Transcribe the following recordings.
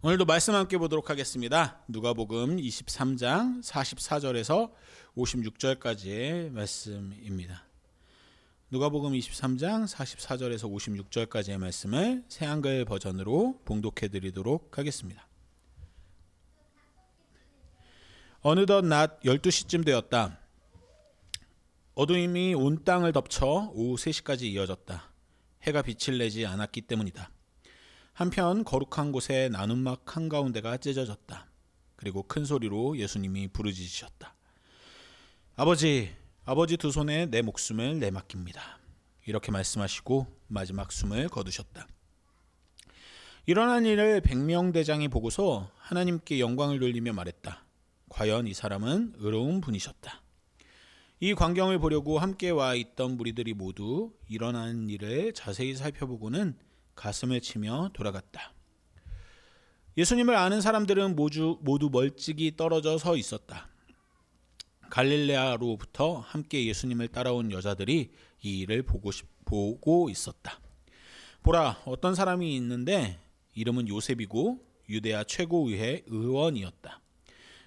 오늘도 말씀 함께 보도록 하겠습니다. 누가복음 23장 44절에서 56절까지의 말씀입니다. 누가복음 23장 44절에서 56절까지의 말씀을 새한글 버전으로 봉독해 드리도록 하겠습니다. 어느덧 낮 12시쯤 되었다. 어두움이 온 땅을 덮쳐 오후 3시까지 이어졌다. 해가 빛을 내지 않았기 때문이다. 한편 거룩한 곳에 나눔막 한가운데가 찢어졌다. 그리고 큰 소리로 예수님이 부르짖으셨다. 아버지 두 손에 내 목숨을 내맡깁니다. 이렇게 말씀하시고 마지막 숨을 거두셨다. 일어난 일을 백명대장이 보고서 하나님께 영광을 돌리며 말했다. 과연 이 사람은 의로운 분이셨다. 이 광경을 보려고 함께 와 있던 무리들이 모두 일어난 일을 자세히 살펴보고는 가슴을 치며 돌아갔다. 예수님을 아는 사람들은 모두 멀찍이 떨어져 서 있었다. 갈릴레아로부터 함께 예수님을 따라온 여자들이 이 일을 보고 있었다. 보라, 어떤 사람이 있는데 이름은 요셉이고 유대아 최고의회 의원이었다.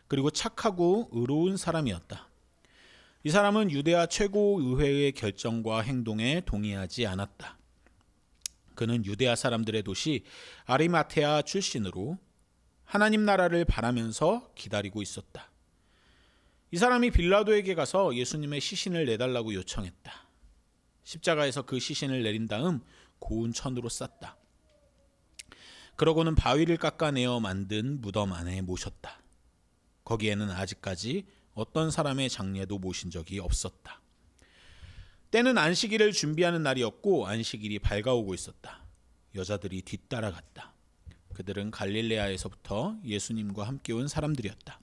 그리고 착하고 의로운 사람이었다. 이 사람은 유대아 최고의회의 결정과 행동에 동의하지 않았다. 그는 유대아 사람들의 도시 아리마테아 출신으로 하나님 나라를 바라면서 기다리고 있었다. 이 사람이 빌라도에게 가서 예수님의 시신을 내달라고 요청했다. 십자가에서 그 시신을 내린 다음 고운 천으로 쌌다. 그러고는 바위를 깎아내어 만든 무덤 안에 모셨다. 거기에는 아직까지 어떤 사람의 장례도 모신 적이 없었다. 때는 안식일을 준비하는 날이었고 안식일이 밝아오고 있었다. 여자들이 뒤따라갔다. 그들은 갈릴레아에서부터 예수님과 함께 온 사람들이었다.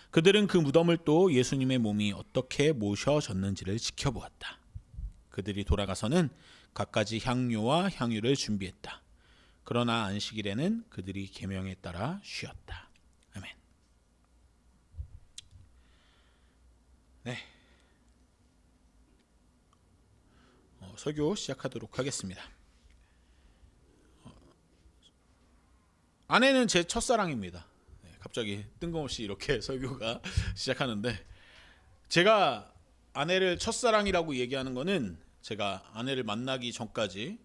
그들은 그 무덤을 또 예수님의 몸이 어떻게 모셔졌는지를 지켜보았다. 그들이 돌아가서는 갖가지 향료와 향유를 준비했다. 그러나 안식일에는 그들이 계명에 따라 쉬었다. 아멘. 네. 설교 시작하도록 하겠습니다. 아내는 제 첫사랑입니다. 갑자기 뜬금없이 이렇게 설교가 시작하는데, 제가 아내를 첫사랑이라고 얘기하는 것은 제가 아내를 만나기 전까지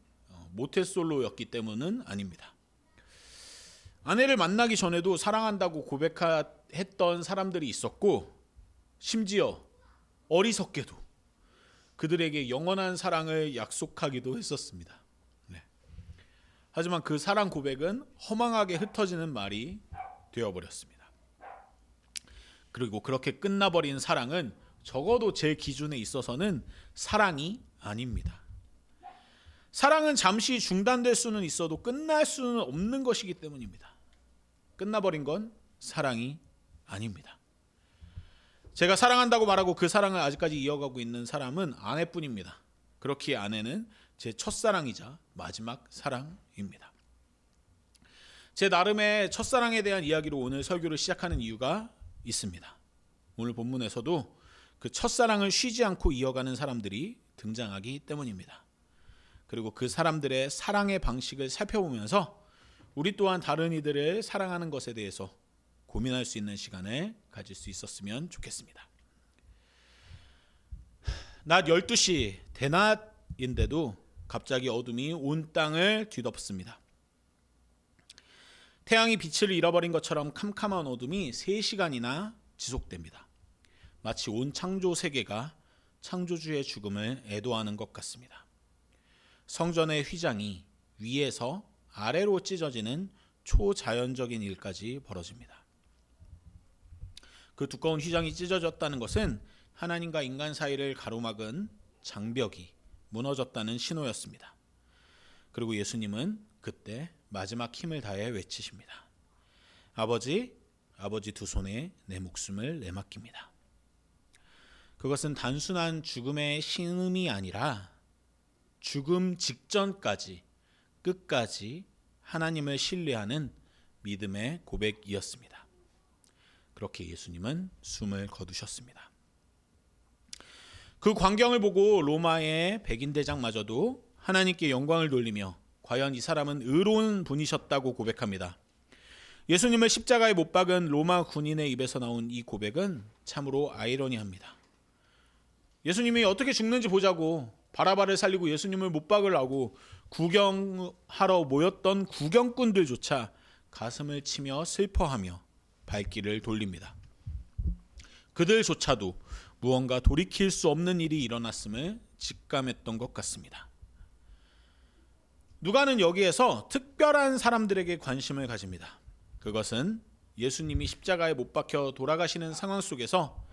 모태솔로였기 때문은 아닙니다. 아내를 만나기 전에도 사랑한다고 고백했던 사람들이 있었고, 심지어 어리석게도 그들에게 영원한 사랑을 약속하기도 했었습니다. 네. 하지만 그 사랑 고백은 허망하게 흩어지는 말이 되어버렸습니다. 그리고 그렇게 끝나버린 사랑은 적어도 제 기준에 있어서는 사랑이 아닙니다. 사랑은 잠시 중단될 수는 있어도 끝날 수는 없는 것이기 때문입니다. 끝나버린 건 사랑이 아닙니다. 제가 사랑한다고 말하고 그 사랑을 아직까지 이어가고 있는 사람은 아내뿐입니다. 그렇기에 아내는 제 첫사랑이자 마지막 사랑입니다. 제 나름의 첫사랑에 대한 이야기로 오늘 설교를 시작하는 이유가 있습니다. 오늘 본문에서도 그 첫사랑을 쉬지 않고 이어가는 사람들이 등장하기 때문입니다. 그리고 그 사람들의 사랑의 방식을 살펴보면서 우리 또한 다른 이들을 사랑하는 것에 대해서 고민할 수 있는 시간을 가질 수 있었으면 좋겠습니다. 낮 12시 대낮인데도 갑자기 어둠이 온 땅을 뒤덮습니다. 태양이 빛을 잃어버린 것처럼 캄캄한 어둠이 3시간이나 지속됩니다. 마치 온 창조 세계가 창조주의 죽음을 애도하는 것 같습니다. 성전의 휘장이 위에서 아래로 찢어지는 초자연적인 일까지 벌어집니다. 그 두꺼운 휘장이 찢어졌다는 것은 하나님과 인간 사이를 가로막은 장벽이 무너졌다는 신호였습니다. 그리고 예수님은 그때 마지막 힘을 다해 외치십니다. 아버지 두 손에 내 목숨을 내맡깁니다. 그것은 단순한 죽음의 신음이 아니라 죽음 직전까지 끝까지 하나님을 신뢰하는 믿음의 고백이었습니다. 그렇게 예수님은 숨을 거두셨습니다. 그 광경을 보고 로마의 백인대장마저도 하나님께 영광을 돌리며 과연 이 사람은 의로운 분이셨다고 고백합니다. 예수님을 십자가에 못 박은 로마 군인의 입에서 나온 이 고백은 참으로 아이러니합니다. 예수님이 어떻게 죽는지 보자고 바라바를 살리고 예수님을 못 박으려고 구경하러 모였던 구경꾼들조차 가슴을 치며 슬퍼하며 발길을 돌립니다. 그들조차도 무언가 돌이킬 수 없는 일이 일어났음을 직감했던 것 같습니다. 누가는 여기에서 특별한 사람들에게 관심을 가집니다. 그것은 예수님이 십자가에 못 박혀 돌아가시는 상황 속에서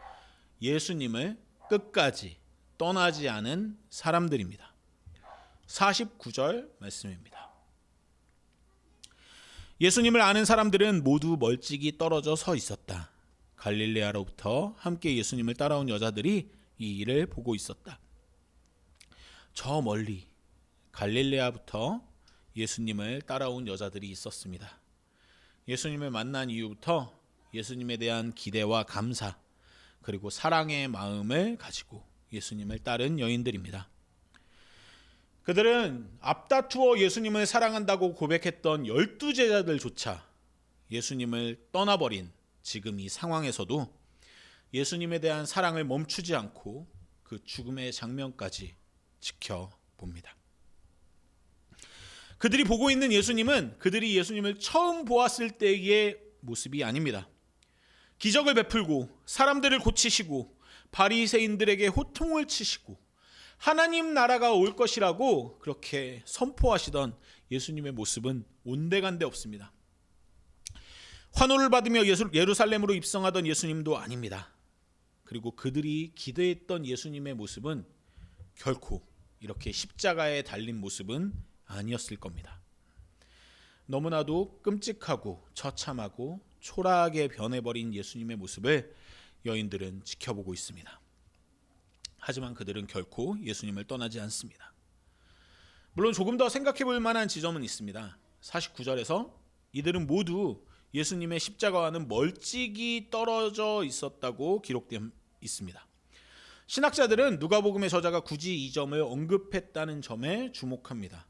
예수님을 끝까지 떠나지 않은 사람들입니다. 49절 말씀입니다. 예수님을 아는 사람들은 모두 멀찍이 떨어져 서 있었다. 갈릴레아로부터 함께 예수님을 따라온 여자들이 이 일을 보고 있었다. 저 멀리 갈릴레아부터 예수님을 따라온 여자들이 있었습니다. 예수님을 만난 이후부터 예수님에 대한 기대와 감사 그리고 사랑의 마음을 가지고 예수님을 따른 여인들입니다. 그들은 앞다투어 예수님을 사랑한다고 고백했던 12제자들조차 예수님을 떠나버린 지금 이 상황에서도 예수님에 대한 사랑을 멈추지 않고 그 죽음의 장면까지 지켜봅니다. 그들이 보고 있는 예수님은 그들이 예수님을 처음 보았을 때의 모습이 아닙니다. 기적을 베풀고 사람들을 고치시고 바리새인들에게 호통을 치시고 하나님 나라가 올 것이라고 그렇게 선포하시던 예수님의 모습은 온데간데 없습니다. 환호를 받으며 예루살렘으로 입성하던 예수님도 아닙니다. 그리고 그들이 기대했던 예수님의 모습은 결코 이렇게 십자가에 달린 모습은 아니었을 겁니다. 너무나도 끔찍하고 처참하고 초라하게 변해버린 예수님의 모습을 여인들은 지켜보고 있습니다. 하지만 그들은 결코 예수님을 떠나지 않습니다. 물론 조금 더 생각해 볼 만한 지점은 있습니다. 49절에서 이들은 모두 예수님의 십자가와는 멀찍이 떨어져 있었다고 기록되어 있습니다. 신학자들은 누가복음의 저자가 굳이 이 점을 언급했다는 점에 주목합니다.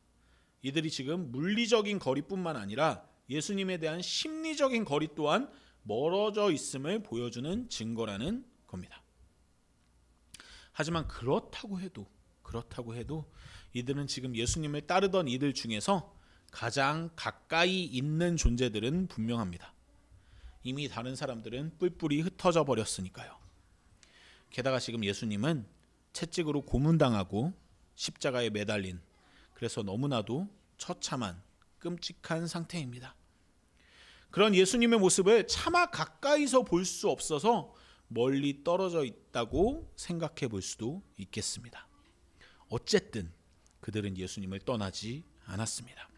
이들이 지금 물리적인 거리뿐만 아니라 예수님에 대한 심리적인 거리 또한 멀어져 있음을 보여주는 증거라는 겁니다. 하지만 그렇다고 해도 이들은 지금 예수님을 따르던 이들 중에서 가장 가까이 있는 존재들은 분명합니다. 이미 다른 사람들은 뿔뿔이 흩어져 버렸으니까요. 게다가 지금 예수님은 채찍으로 고문당하고 십자가에 매달린, 그래서 너무나도 처참한 끔찍한 상태입니다. 그런 예수님의 모습을 차마 가까이서 볼 수 없어서 멀리 떨어져 있다고 생각해 볼 수도 있겠습니다. 어쨌든 그들은 예수님을 떠나지 않았습니다.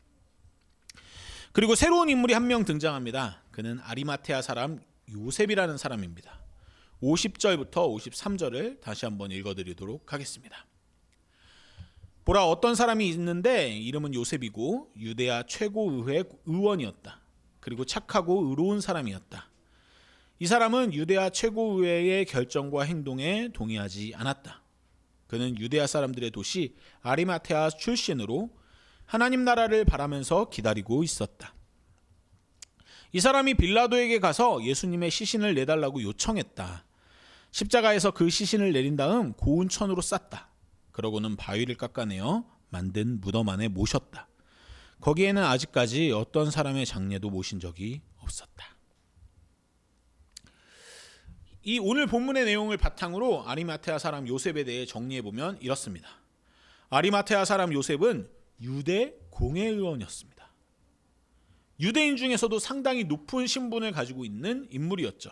그리고 새로운 인물이 한 명 등장합니다. 그는 아리마테아 사람 요셉이라는 사람입니다. 50절부터 53절을 다시 한번 읽어드리도록 하겠습니다. 보라, 어떤 사람이 있는데 이름은 요셉이고 유대아 최고의회 의원이었다. 그리고 착하고 의로운 사람이었다. 이 사람은 유대아 최고의회의 결정과 행동에 동의하지 않았다. 그는 유대아 사람들의 도시 아리마테아 출신으로 하나님 나라를 바라면서 기다리고 있었다. 이 사람이 빌라도에게 가서 예수님의 시신을 내달라고 요청했다. 십자가에서 그 시신을 내린 다음 고운 천으로 쌌다. 그러고는 바위를 깎아내어 만든 무덤 안에 모셨다. 거기에는 아직까지 어떤 사람의 장례도 모신 적이 없었다. 이 오늘 본문의 내용을 바탕으로 아리마테아 사람 요셉에 대해 정리해보면 이렇습니다. 아리마테아 사람 요셉은 유대 공회의원이었습니다. 유대인 중에서도 상당히 높은 신분을 가지고 있는 인물이었죠.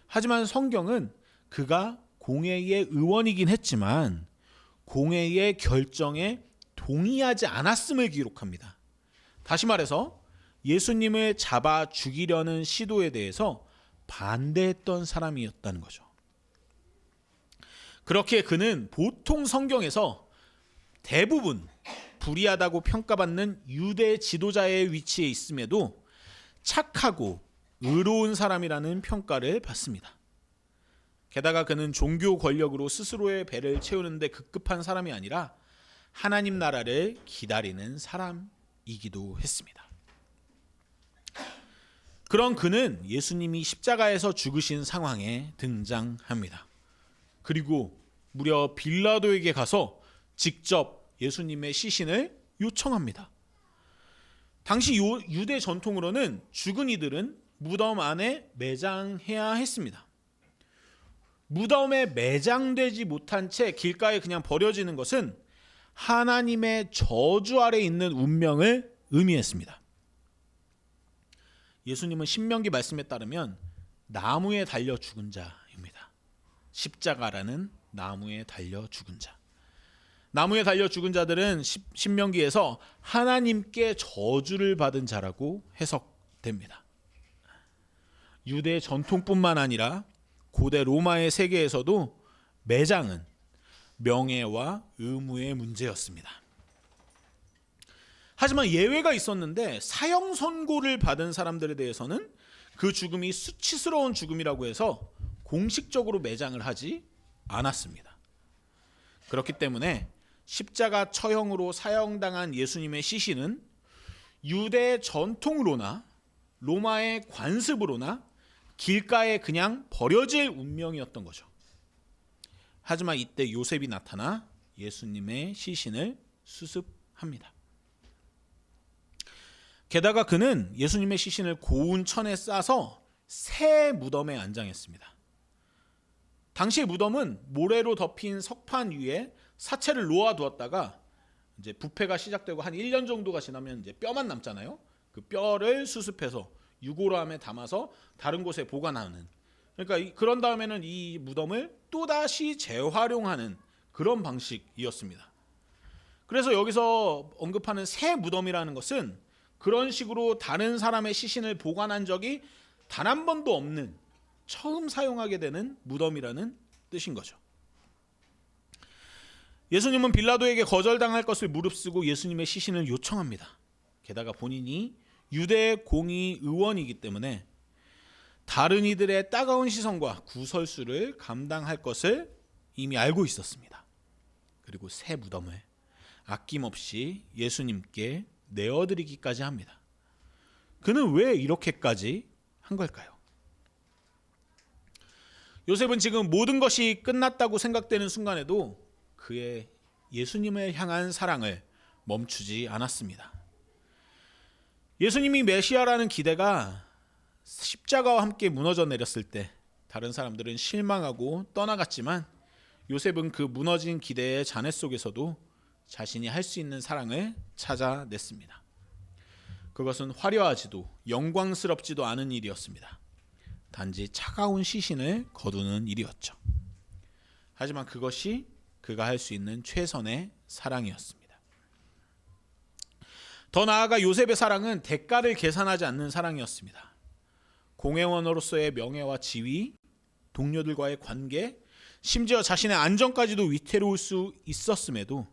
하지만 성경은 그가 공회의 의원이긴 했지만 공회의 결정에 동의하지 않았음을 기록합니다. 다시 말해서 예수님을 잡아 죽이려는 시도에 대해서 반대했던 사람이었다는 거죠. 그렇게 그는 보통 성경에서 대부분 불의하다고 평가받는 유대 지도자의 위치에 있음에도 착하고 의로운 사람이라는 평가를 받습니다. 게다가 그는 종교 권력으로 스스로의 배를 채우는 데 급급한 사람이 아니라 하나님 나라를 기다리는 사람이었습니다. 유대인이기도 했습니다. 그런 그는 예수님이 십자가에서 죽으신 상황에 등장합니다. 그리고 무려 빌라도에게 가서 직접 예수님의 시신을 요청합니다. 당시 유대 전통으로는 죽은 이들은 무덤 안에 매장해야 했습니다. 무덤에 매장되지 못한 채 길가에 그냥 버려지는 것은 하나님의 저주 아래 있는 운명을 의미했습니다. 예수님은 신명기 말씀에 따르면 나무에 달려 죽은 자입니다. 십자가라는 나무에 달려 죽은 자. 나무에 달려 죽은 자들은 신명기에서 하나님께 저주를 받은 자라고 해석됩니다. 유대 전통뿐만 아니라 고대 로마의 세계에서도 매장은 명예와 의무의 문제였습니다. 하지만 예외가 있었는데 사형 선고를 받은 사람들에 대해서는 그 죽음이 수치스러운 죽음이라고 해서 공식적으로 매장을 하지 않았습니다. 그렇기 때문에 십자가 처형으로 사형당한 예수님의 시신은 유대 전통으로나 로마의 관습으로나 길가에 그냥 버려질 운명이었던 거죠. 하지만 이때 요셉이 나타나 예수님의 시신을 수습합니다. 게다가 그는 예수님의 시신을 고운 천에 싸서 새 무덤에 안장했습니다. 당시의 무덤은 모래로 덮인 석판 위에 사체를 놓아두었다가 이제 부패가 시작되고 한 1년 정도가 지나면 이제 뼈만 남잖아요. 그 뼈를 수습해서 유골함에 담아서 다른 곳에 보관하는. 그러니까 그런 다음에는 이 무덤을 또다시 재활용하는 그런 방식이었습니다. 그래서 여기서 언급하는 새 무덤이라는 것은 그런 식으로 다른 사람의 시신을 보관한 적이 단 한 번도 없는 처음 사용하게 되는 무덤이라는 뜻인 거죠. 예수님은 빌라도에게 거절당할 것을 무릅쓰고 예수님의 시신을 요청합니다. 게다가 본인이 유대 공의 의원이기 때문에 다른 이들의 따가운 시선과 구설수를 감당할 것을 이미 알고 있었습니다. 그리고 새 무덤을 아낌없이 예수님께 내어드리기까지 합니다. 그는 왜 이렇게까지 한 걸까요? 요셉은 지금 모든 것이 끝났다고 생각되는 순간에도 그의 예수님을 향한 사랑을 멈추지 않았습니다. 예수님이 메시아라는 기대가 십자가와 함께 무너져 내렸을 때 다른 사람들은 실망하고 떠나갔지만 요셉은 그 무너진 기대의 잔해 속에서도 자신이 할 수 있는 사랑을 찾아냈습니다. 그것은 화려하지도 영광스럽지도 않은 일이었습니다. 단지 차가운 시신을 거두는 일이었죠. 하지만 그것이 그가 할 수 있는 최선의 사랑이었습니다. 더 나아가 요셉의 사랑은 대가를 계산하지 않는 사랑이었습니다. 공회원으로서의 명예와 지위, 동료들과의 관계, 심지어 자신의 안전까지도 위태로울 수 있었음에도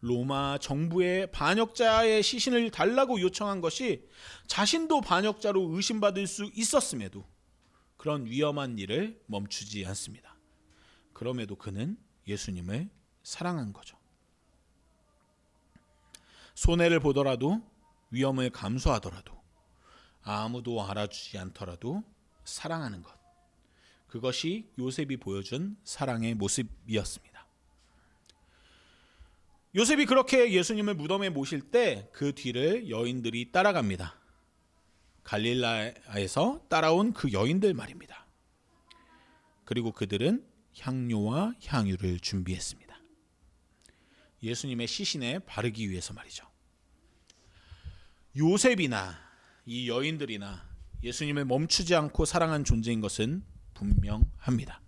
로마 정부의 반역자의 시신을 달라고 요청한 것이 자신도 반역자로 의심받을 수 있었음에도 그런 위험한 일을 멈추지 않습니다. 그럼에도 그는 예수님을 사랑한 거죠. 손해를 보더라도 위험을 감수하더라도 아무도 알아주지 않더라도 사랑하는 것. 그것이 요셉이 보여준 사랑의 모습이었습니다. 요셉이 그렇게 예수님을 무덤에 모실 때 그 뒤를 여인들이 따라갑니다. 갈릴라에서 따라온 그 여인들 말입니다. 그리고 그들은 향료와 향유를 준비했습니다. 예수님의 시신에 바르기 위해서 말이죠. 요셉이나 이 여인들이나 예수님을 멈추지 않고 사랑한 존재인 것은 분명합니다.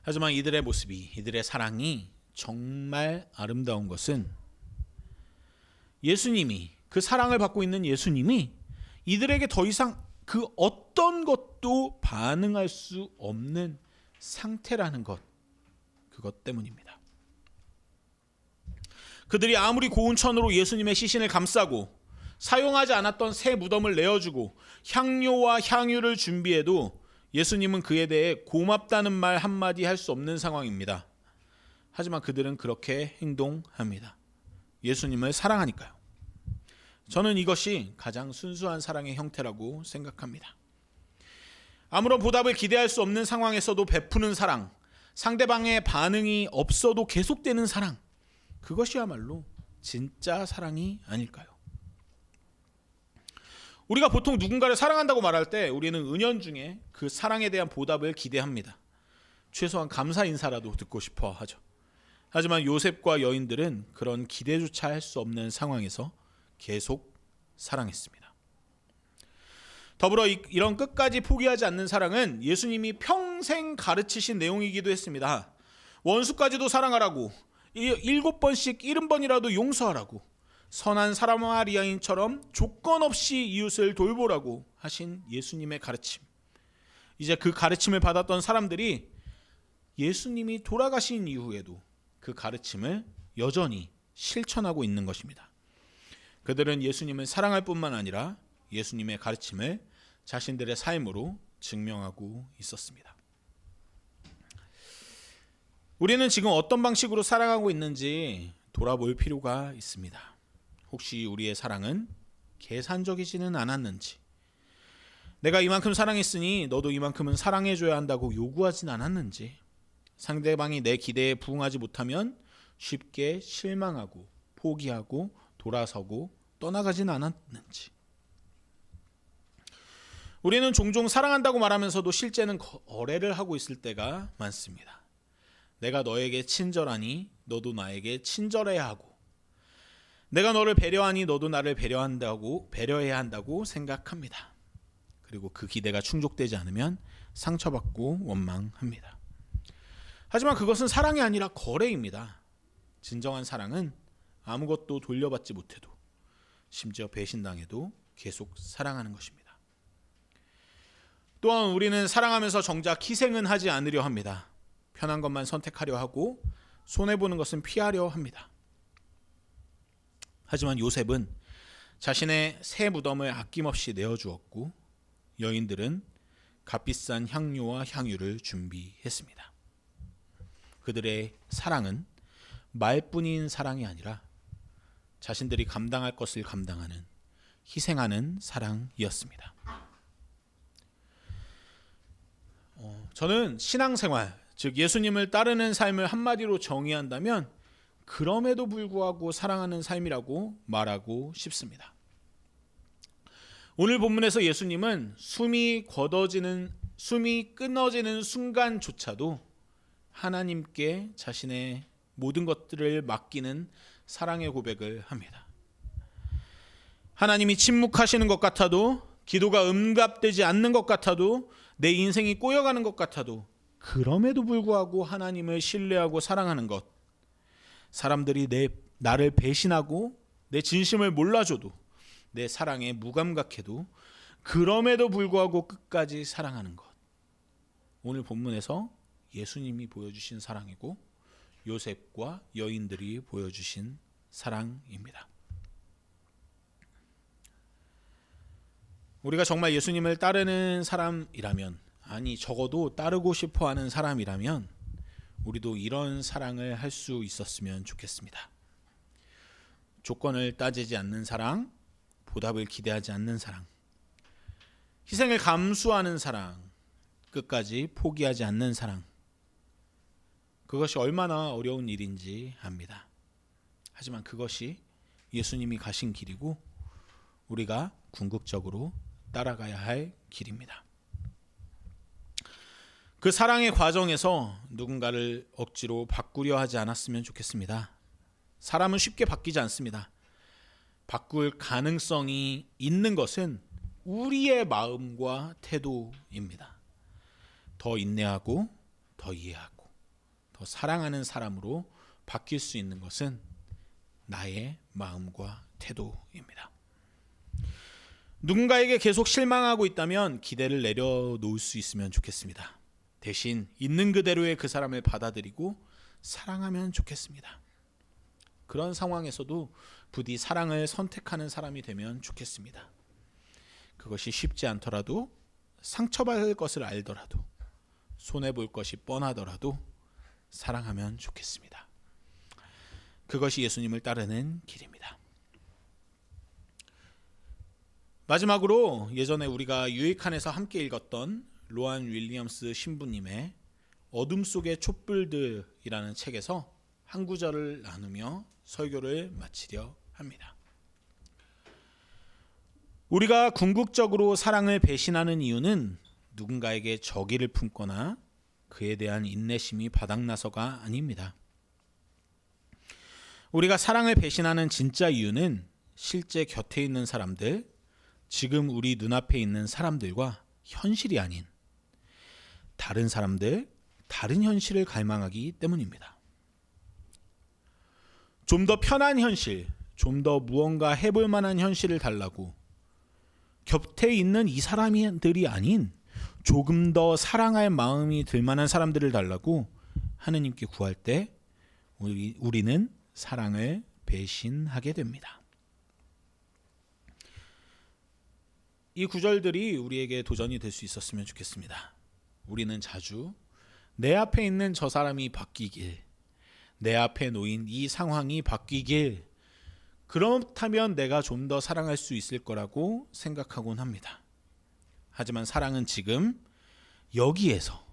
하지만 이들의 모습이, 이들의 사랑이 정말 아름다운 것은 예수님이, 그 사랑을 받고 있는 예수님이 이들에게 더 이상 그 어떤 것도 반응할 수 없는 상태라는 것, 그것 때문입니다. 그들이 아무리 고운 천으로 예수님의 시신을 감싸고 사용하지 않았던 새 무덤을 내어주고 향료와 향유를 준비해도 예수님은 그에 대해 고맙다는 말 한마디 할 수 없는 상황입니다. 하지만 그들은 그렇게 행동합니다. 예수님을 사랑하니까요. 저는 이것이 가장 순수한 사랑의 형태라고 생각합니다. 아무런 보답을 기대할 수 없는 상황에서도 베푸는 사랑, 상대방의 반응이 없어도 계속되는 사랑, 그것이야말로 진짜 사랑이 아닐까요? 우리가 보통 누군가를 사랑한다고 말할 때 우리는 은연중에 그 사랑에 대한 보답을 기대합니다. 최소한 감사 인사라도 듣고 싶어 하죠. 하지만 요셉과 여인들은 그런 기대조차 할 수 없는 상황에서 계속 사랑했습니다. 더불어 이런 끝까지 포기하지 않는 사랑은 예수님이 평생 가르치신 내용이기도 했습니다. 원수까지도 사랑하라고, 7번씩 70번이라도 용서하라고, 선한 사마리아인처럼 조건 없이 이웃을 돌보라고 하신 예수님의 가르침. 이제 그 가르침을 받았던 사람들이 예수님이 돌아가신 이후에도 그 가르침을 여전히 실천하고 있는 것입니다. 그들은 예수님을 사랑할 뿐만 아니라 예수님의 가르침을 자신들의 삶으로 증명하고 있었습니다. 우리는 지금 어떤 방식으로 사랑하고 있는지 돌아볼 필요가 있습니다. 혹시 우리의 사랑은 계산적이지는 않았는지, 내가 이만큼 사랑했으니 너도 이만큼은 사랑해줘야 한다고 요구하진 않았는지, 상대방이 내 기대에 부응하지 못하면 쉽게 실망하고 포기하고 돌아서고 떠나가진 않았는지. 우리는 종종 사랑한다고 말하면서도 실제는 거래를 하고 있을 때가 많습니다. 내가 너에게 친절하니 너도 나에게 친절해야 하고, 내가 너를 배려하니 너도 나를 배려해야 한다고 생각합니다. 그리고 그 기대가 충족되지 않으면 상처받고 원망합니다. 하지만 그것은 사랑이 아니라 거래입니다. 진정한 사랑은 아무것도 돌려받지 못해도, 심지어 배신당해도 계속 사랑하는 것입니다. 또한 우리는 사랑하면서 정작 희생은 하지 않으려 합니다. 편한 것만 선택하려 하고 손해보는 것은 피하려 합니다. 하지만 요셉은 자신의 새 무덤을 아낌없이 내어주었고, 여인들은 값비싼 향료와 향유를 준비했습니다. 그들의 사랑은 말뿐인 사랑이 아니라 자신들이 감당할 것을 감당하는, 희생하는 사랑이었습니다. 저는 신앙생활, 즉 예수님을 따르는 삶을 한마디로 정의한다면 그럼에도 불구하고 사랑하는 삶이라고 말하고 싶습니다. 오늘 본문에서 예수님은 숨이 끊어지는 순간조차도 하나님께 자신의 모든 것들을 맡기는 사랑의 고백을 합니다. 하나님이 침묵하시는 것 같아도, 기도가 응답되지 않는 것 같아도, 내 인생이 꼬여가는 것 같아도 그럼에도 불구하고 하나님을 신뢰하고 사랑하는 것, 사람들이 나를 배신하고 내 진심을 몰라줘도, 내 사랑에 무감각해도 그럼에도 불구하고 끝까지 사랑하는 것, 오늘 본문에서 예수님이 보여주신 사랑이고 요셉과 여인들이 보여주신 사랑입니다. 우리가 정말 예수님을 따르는 사람이라면, 아니 적어도 따르고 싶어하는 사람이라면 우리도 이런 사랑을 할 수 있었으면 좋겠습니다. 조건을 따지지 않는 사랑, 보답을 기대하지 않는 사랑, 희생을 감수하는 사랑, 끝까지 포기하지 않는 사랑. 그것이 얼마나 어려운 일인지 압니다. 하지만 그것이 예수님이 가신 길이고 우리가 궁극적으로 따라가야 할 길입니다. 그 사랑의 과정에서 누군가를 억지로 바꾸려 하지 않았으면 좋겠습니다. 사람은 쉽게 바뀌지 않습니다. 바꿀 가능성이 있는 것은 우리의 마음과 태도입니다. 더 인내하고 더 이해하고 더 사랑하는 사람으로 바뀔 수 있는 것은 나의 마음과 태도입니다. 누군가에게 계속 실망하고 있다면 기대를 내려놓을 수 있으면 좋겠습니다. 대신 있는 그대로의 그 사람을 받아들이고 사랑하면 좋겠습니다. 그런 상황에서도 부디 사랑을 선택하는 사람이 되면 좋겠습니다. 그것이 쉽지 않더라도, 상처받을 것을 알더라도, 손해볼 것이 뻔하더라도 사랑하면 좋겠습니다. 그것이 예수님을 따르는 길입니다. 마지막으로 예전에 우리가 유익한에서 함께 읽었던 로안 윌리엄스 신부님의 어둠 속의 촛불들이라는 책에서 한 구절을 나누며 설교를 마치려 합니다. 우리가 궁극적으로 사랑을 배신하는 이유는 누군가에게 적의를 품거나 그에 대한 인내심이 바닥나서가 아닙니다. 우리가 사랑을 배신하는 진짜 이유는 실제 곁에 있는 사람들, 지금 우리 눈앞에 있는 사람들과 현실이 아닌 다른 사람들, 다른 현실을 갈망하기 때문입니다. 좀 더 편한 현실, 좀 더 무언가 해볼 만한 현실을 달라고 곁에 있는 이 사람들이 아닌 조금 더 사랑할 마음이 들 만한 사람들을 달라고 하느님께 구할 때 우리는 사랑을 배신하게 됩니다. 이 구절들이 우리에게 도전이 될 수 있었으면 좋겠습니다. 우리는 자주 내 앞에 있는 저 사람이 바뀌길, 내 앞에 놓인 이 상황이 바뀌길, 그렇다면 내가 좀 더 사랑할 수 있을 거라고 생각하곤 합니다. 하지만 사랑은 지금 여기에서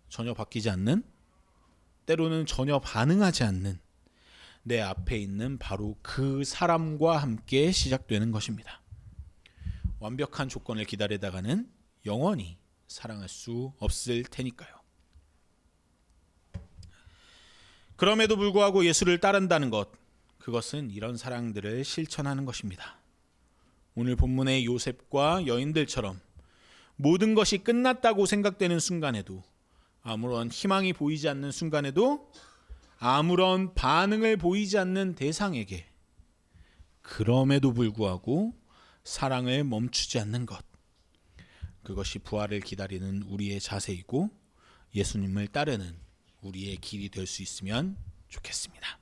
전혀 바뀌지 않는, 때로는 전혀 반응하지 않는 내 앞에 있는 바로 그 사람과 함께 시작되는 것입니다. 완벽한 조건을 기다리다가는 영원히 사랑할 수 없을 테니까요. 그럼에도 불구하고 예수를 따른다는 것, 그것은 이런 사랑들을 실천하는 것입니다. 오늘 본문의 요셉과 여인들처럼 모든 것이 끝났다고 생각되는 순간에도, 아무런 희망이 보이지 않는 순간에도, 아무런 반응을 보이지 않는 대상에게 그럼에도 불구하고 사랑을 멈추지 않는 것, 그것이 부활을 기다리는 우리의 자세이고 예수님을 따르는 우리의 길이 될 수 있으면 좋겠습니다.